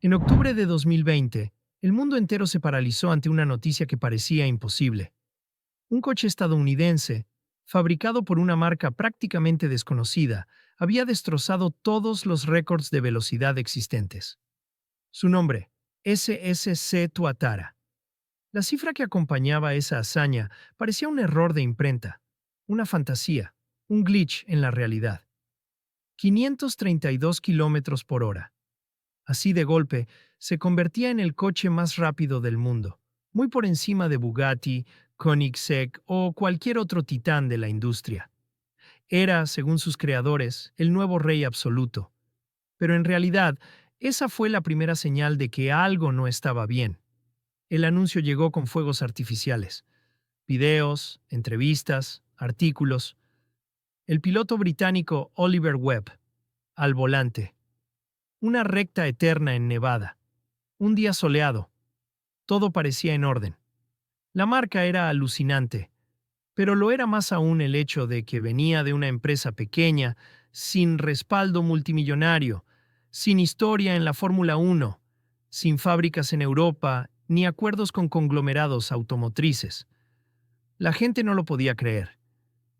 En octubre de 2020, el mundo entero se paralizó ante una noticia que parecía imposible. Un coche estadounidense, fabricado por una marca prácticamente desconocida, había destrozado todos los récords de velocidad existentes. Su nombre, SSC Tuatara. La cifra que acompañaba esa hazaña parecía un error de imprenta, una fantasía, un glitch en la realidad. 532 kilómetros por hora. Así de golpe, se convertía en el coche más rápido del mundo, muy por encima de Bugatti, Koenigsegg o cualquier otro titán de la industria. Era, según sus creadores, el nuevo rey absoluto. Pero en realidad, esa fue la primera señal de que algo no estaba bien. El anuncio llegó con fuegos artificiales, videos, entrevistas, artículos. El piloto británico Oliver Webb, al volante. Una recta eterna en Nevada. Un día soleado. Todo parecía en orden. La marca era alucinante, pero lo era más aún el hecho de que venía de una empresa pequeña, sin respaldo multimillonario, sin historia en la Fórmula 1, sin fábricas en Europa, ni acuerdos con conglomerados automotrices. La gente no lo podía creer.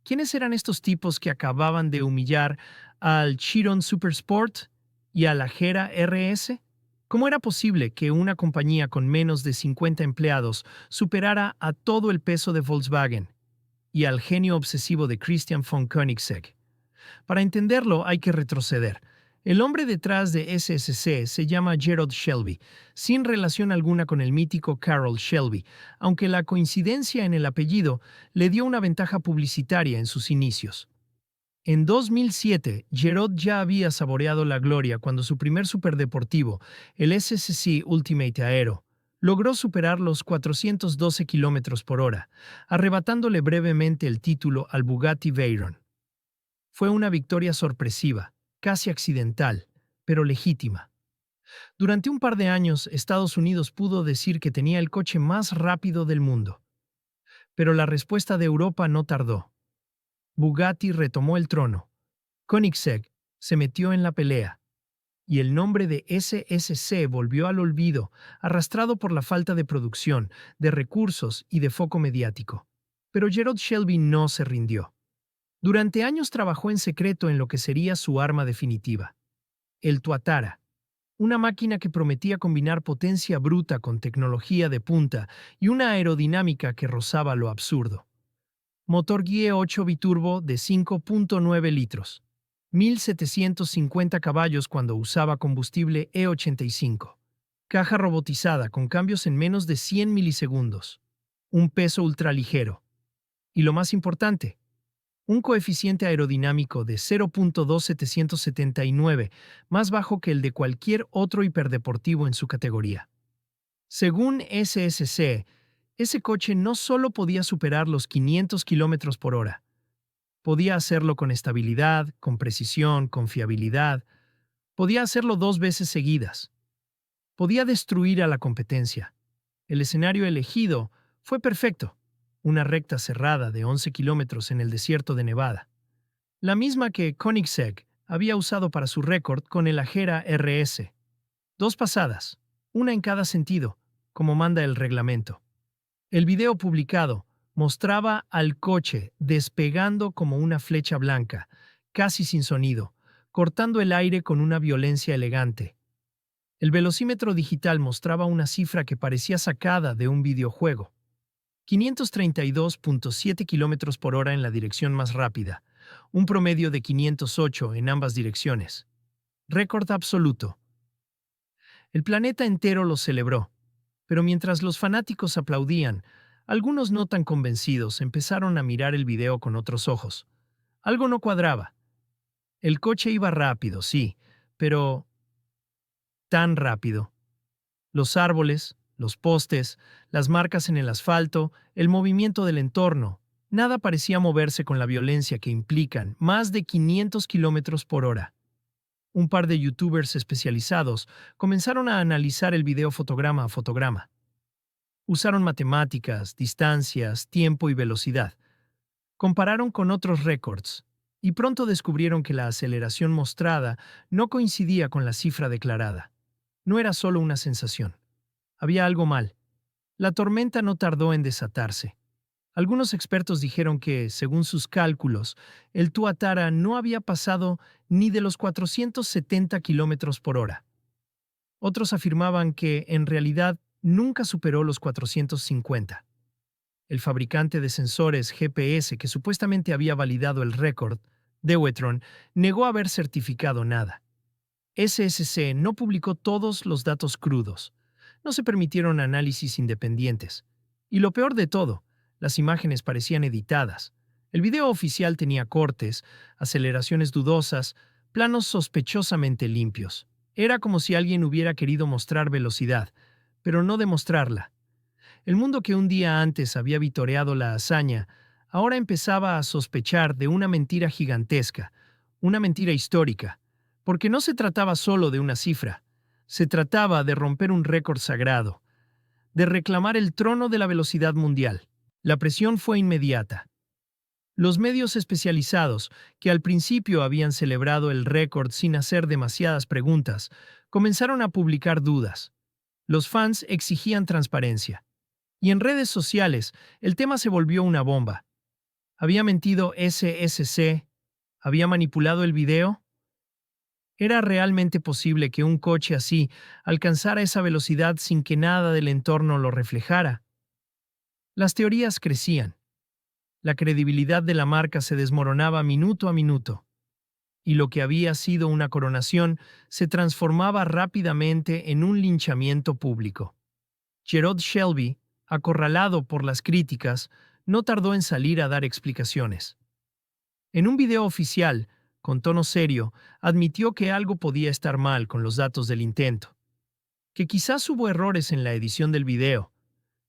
¿Quiénes eran estos tipos que acababan de humillar al Chiron Supersport y a la Gera RS? ¿Cómo era posible que una compañía con menos de 50 empleados superara a todo el peso de Volkswagen y al genio obsesivo de Christian von Koenigsegg? Para entenderlo hay que retroceder. El hombre detrás de SSC se llama Gerald Shelby, sin relación alguna con el mítico Carroll Shelby, aunque la coincidencia en el apellido le dio una ventaja publicitaria en sus inicios. En 2007, Gerald ya había saboreado la gloria cuando su primer superdeportivo, el SSC Ultimate Aero, logró superar los 412 km por hora, arrebatándole brevemente el título al Bugatti Veyron. Fue una victoria sorpresiva, casi accidental, pero legítima. Durante un par de años, Estados Unidos pudo decir que tenía el coche más rápido del mundo. Pero la respuesta de Europa no tardó. Bugatti retomó el trono. Koenigsegg se metió en la pelea. Y el nombre de SSC volvió al olvido, arrastrado por la falta de producción, de recursos y de foco mediático. Pero Gerald Shelby no se rindió. Durante años trabajó en secreto en lo que sería su arma definitiva, el Tuatara, una máquina que prometía combinar potencia bruta con tecnología de punta y una aerodinámica que rozaba lo absurdo. Motor GIE 8 biturbo de 5.9 litros, 1750 caballos cuando usaba combustible E85. Caja robotizada con cambios en menos de 100 milisegundos. Un peso ultraligero. Y lo más importante, un coeficiente aerodinámico de 0.2779, más bajo que el de cualquier otro hiperdeportivo en su categoría. Según SSC, ese coche no solo podía superar los 500 km por hora, podía hacerlo con estabilidad, con precisión, con fiabilidad, podía hacerlo 2 veces seguidas, podía destruir a la competencia. El escenario elegido fue perfecto, una recta cerrada de 11 kilómetros en el desierto de Nevada. La misma que Koenigsegg había usado para su récord con el Agera RS. 2 pasadas, una en cada sentido, como manda el reglamento. El video publicado mostraba al coche despegando como una flecha blanca, casi sin sonido, cortando el aire con una violencia elegante. El velocímetro digital mostraba una cifra que parecía sacada de un videojuego. 532.7 km por hora en la dirección más rápida, un promedio de 508 en ambas direcciones. Récord absoluto. El planeta entero lo celebró, pero mientras los fanáticos aplaudían, algunos no tan convencidos empezaron a mirar el video con otros ojos. Algo no cuadraba. El coche iba rápido, sí, pero tan rápido. Los árboles, los postes, las marcas en el asfalto, el movimiento del entorno, nada parecía moverse con la violencia que implican más de 500 kilómetros por hora. Un par de youtubers especializados comenzaron a analizar el video fotograma a fotograma. Usaron matemáticas, distancias, tiempo y velocidad. Compararon con otros récords y pronto descubrieron que la aceleración mostrada no coincidía con la cifra declarada. No era solo una sensación. Había algo mal. La tormenta no tardó en desatarse. Algunos expertos dijeron que, según sus cálculos, el Tuatara no había pasado ni de los 470 kilómetros por hora. Otros afirmaban que, en realidad, nunca superó los 450. El fabricante de sensores GPS que supuestamente había validado el récord, Deuteron, negó haber certificado nada. SSC no publicó todos los datos crudos. No se permitieron análisis independientes. Y lo peor de todo, las imágenes parecían editadas. El video oficial tenía cortes, aceleraciones dudosas, planos sospechosamente limpios. Era como si alguien hubiera querido mostrar velocidad, pero no demostrarla. El mundo que un día antes había vitoreado la hazaña, ahora empezaba a sospechar de una mentira gigantesca, una mentira histórica, porque no se trataba solo de una cifra, se trataba de romper un récord sagrado, de reclamar el trono de la velocidad mundial. La presión fue inmediata. Los medios especializados, que al principio habían celebrado el récord sin hacer demasiadas preguntas, comenzaron a publicar dudas. Los fans exigían transparencia. Y en redes sociales, el tema se volvió una bomba. ¿Había mentido SSC? ¿Había manipulado el video? ¿Era realmente posible que un coche así alcanzara esa velocidad sin que nada del entorno lo reflejara? Las teorías crecían. La credibilidad de la marca se desmoronaba minuto a minuto. Y lo que había sido una coronación se transformaba rápidamente en un linchamiento público. Gerard Shelby, acorralado por las críticas, no tardó en salir a dar explicaciones. En un video oficial, con tono serio, admitió que algo podía estar mal con los datos del intento, que quizás hubo errores en la edición del video,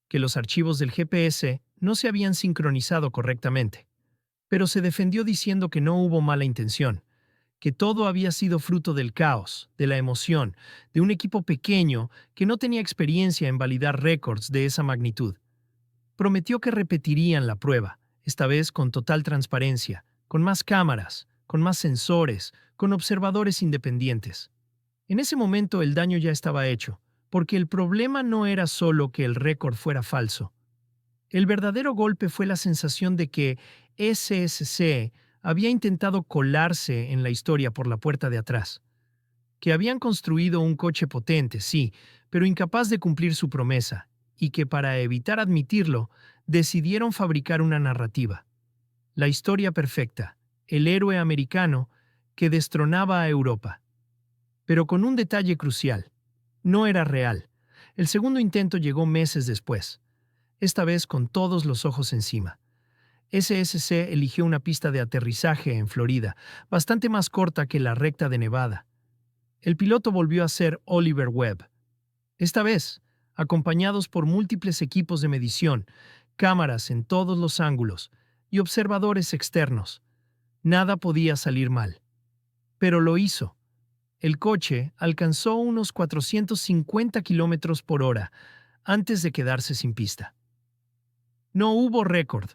que los archivos del GPS no se habían sincronizado correctamente, pero se defendió diciendo que no hubo mala intención, que todo había sido fruto del caos, de la emoción, de un equipo pequeño que no tenía experiencia en validar récords de esa magnitud. Prometió que repetirían la prueba, esta vez con total transparencia, con más cámaras, con más sensores, con observadores independientes. En ese momento el daño ya estaba hecho, porque el problema no era solo que el récord fuera falso. El verdadero golpe fue la sensación de que SSC había intentado colarse en la historia por la puerta de atrás. Que habían construido un coche potente, sí, pero incapaz de cumplir su promesa, y que para evitar admitirlo, decidieron fabricar una narrativa. La historia perfecta, el héroe americano que destronaba a Europa. Pero con un detalle crucial. No era real. El segundo intento llegó meses después, esta vez con todos los ojos encima. SSC eligió una pista de aterrizaje en Florida, bastante más corta que la recta de Nevada. El piloto volvió a ser Oliver Webb. Esta vez, acompañados por múltiples equipos de medición, cámaras en todos los ángulos y observadores externos. Nada podía salir mal. Pero lo hizo. El coche alcanzó unos 450 kilómetros por hora antes de quedarse sin pista. No hubo récord.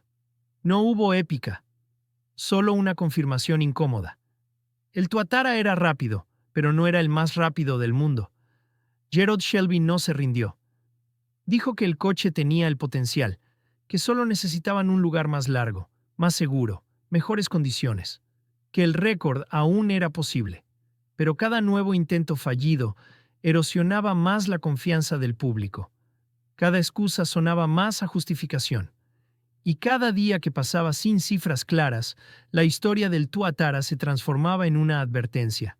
No hubo épica. Solo una confirmación incómoda. El Tuatara era rápido, pero no era el más rápido del mundo. Gerard Shelby no se rindió. Dijo que el coche tenía el potencial, que solo necesitaban un lugar más largo, más seguro, mejores condiciones, que el récord aún era posible. Pero cada nuevo intento fallido erosionaba más la confianza del público. Cada excusa sonaba más a justificación. Y cada día que pasaba sin cifras claras, la historia del Tuatara se transformaba en una advertencia.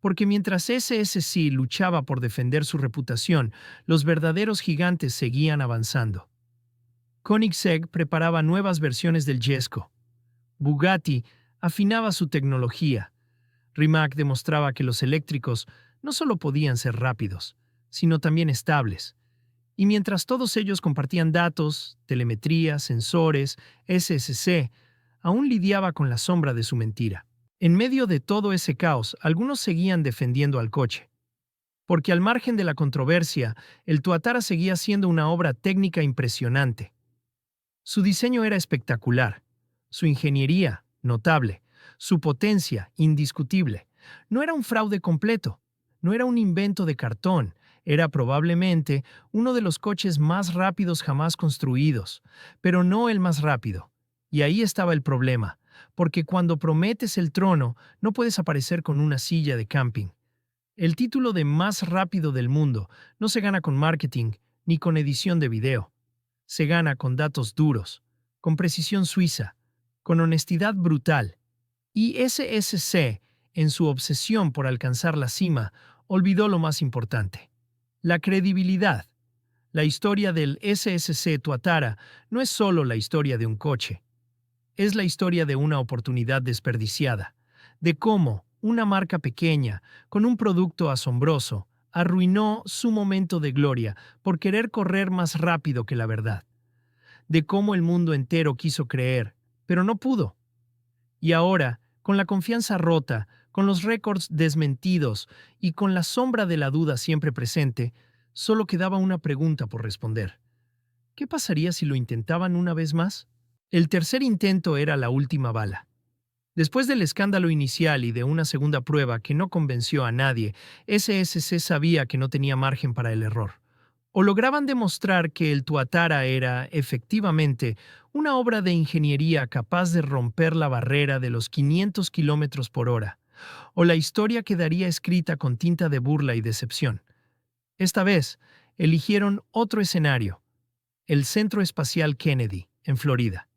Porque mientras SSC luchaba por defender su reputación, los verdaderos gigantes seguían avanzando. Koenigsegg preparaba nuevas versiones del Jesko. Bugatti afinaba su tecnología. Rimac demostraba que los eléctricos no solo podían ser rápidos, sino también estables. Y mientras todos ellos compartían datos, telemetría, sensores, SSC, aún lidiaba con la sombra de su mentira. En medio de todo ese caos, algunos seguían defendiendo al coche. Porque al margen de la controversia, el Tuatara seguía siendo una obra técnica impresionante. Su diseño era espectacular, su ingeniería, notable, su potencia, indiscutible. No era un fraude completo, No era un invento de cartón, era probablemente uno de los coches más rápidos jamás construidos, pero no el más rápido. Y ahí estaba el problema, porque cuando prometes el trono, no puedes aparecer con una silla de camping. El título de más rápido del mundo no se gana con marketing ni con edición de video. Se gana con datos duros, con precisión suiza, con honestidad brutal. Y SSC, en su obsesión por alcanzar la cima, olvidó lo más importante: la credibilidad. La historia del SSC Tuatara no es solo la historia de un coche, es la historia de una oportunidad desperdiciada, de cómo una marca pequeña, con un producto asombroso, arruinó su momento de gloria por querer correr más rápido que la verdad, de cómo el mundo entero quiso creer, pero no pudo. Y ahora, con la confianza rota, con los récords desmentidos y con la sombra de la duda siempre presente, solo quedaba una pregunta por responder. ¿Qué pasaría si lo intentaban una vez más? El tercer intento era la última bala. Después del escándalo inicial y de una segunda prueba que no convenció a nadie, SSC sabía que no tenía margen para el error. O lograban demostrar que el Tuatara era, efectivamente, una obra de ingeniería capaz de romper la barrera de los 500 kilómetros por hora, o la historia quedaría escrita con tinta de burla y decepción. Esta vez, eligieron otro escenario: el Centro Espacial Kennedy, en Florida.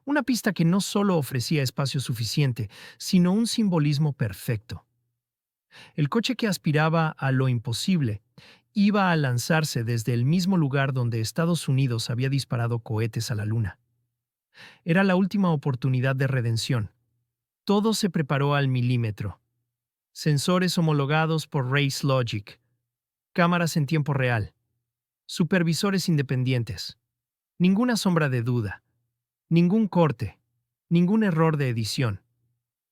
Una pista que no solo ofrecía espacio suficiente, sino un simbolismo perfecto. El coche que aspiraba a lo imposible iba a lanzarse desde el mismo lugar donde Estados Unidos había disparado cohetes a la Luna. Era la última oportunidad de redención. Todo se preparó al milímetro. Sensores homologados por Race Logic, cámaras en tiempo real, supervisores independientes. Ninguna sombra de duda, ningún corte, ningún error de edición.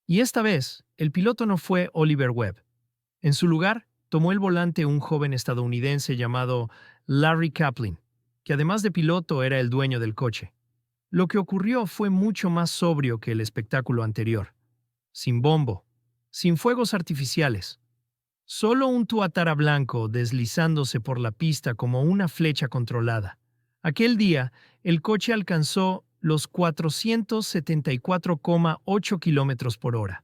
Y esta vez, el piloto no fue Oliver Webb. En su lugar, tomó el volante un joven estadounidense llamado Larry Kaplan, que además de piloto era el dueño del coche. Lo que ocurrió fue mucho más sobrio que el espectáculo anterior. Sin bombo, sin fuegos artificiales. Solo un Tuatara blanco deslizándose por la pista como una flecha controlada. Aquel día, el coche alcanzó los 474,8 kilómetros por hora.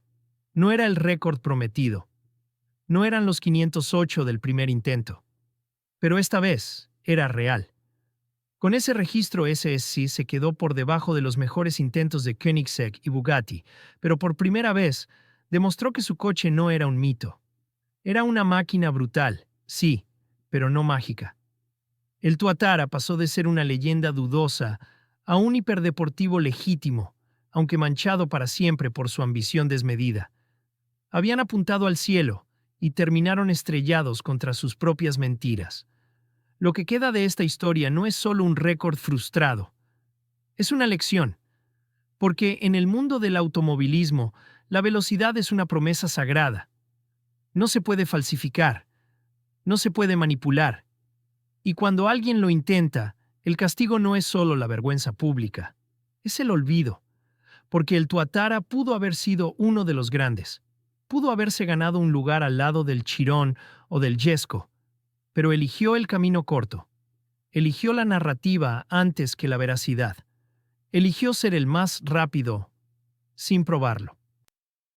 No era el récord prometido. No eran los 508 del primer intento. Pero esta vez era real. Con ese registro SSC se quedó por debajo de los mejores intentos de Koenigsegg y Bugatti, pero por primera vez demostró que su coche no era un mito. Era una máquina brutal, sí, pero no mágica. El Tuatara pasó de ser una leyenda dudosa a un hiperdeportivo legítimo, aunque manchado para siempre por su ambición desmedida. Habían apuntado al cielo y terminaron estrellados contra sus propias mentiras. Lo que queda de esta historia no es solo un récord frustrado, es una lección, porque en el mundo del automovilismo, la velocidad es una promesa sagrada. No se puede falsificar, no se puede manipular, y cuando alguien lo intenta, el castigo no es solo la vergüenza pública, es el olvido, porque el Tuatara pudo haber sido uno de los grandes, pudo haberse ganado un lugar al lado del Chiron o del Jesko, pero eligió el camino corto, eligió la narrativa antes que la veracidad, eligió ser el más rápido sin probarlo.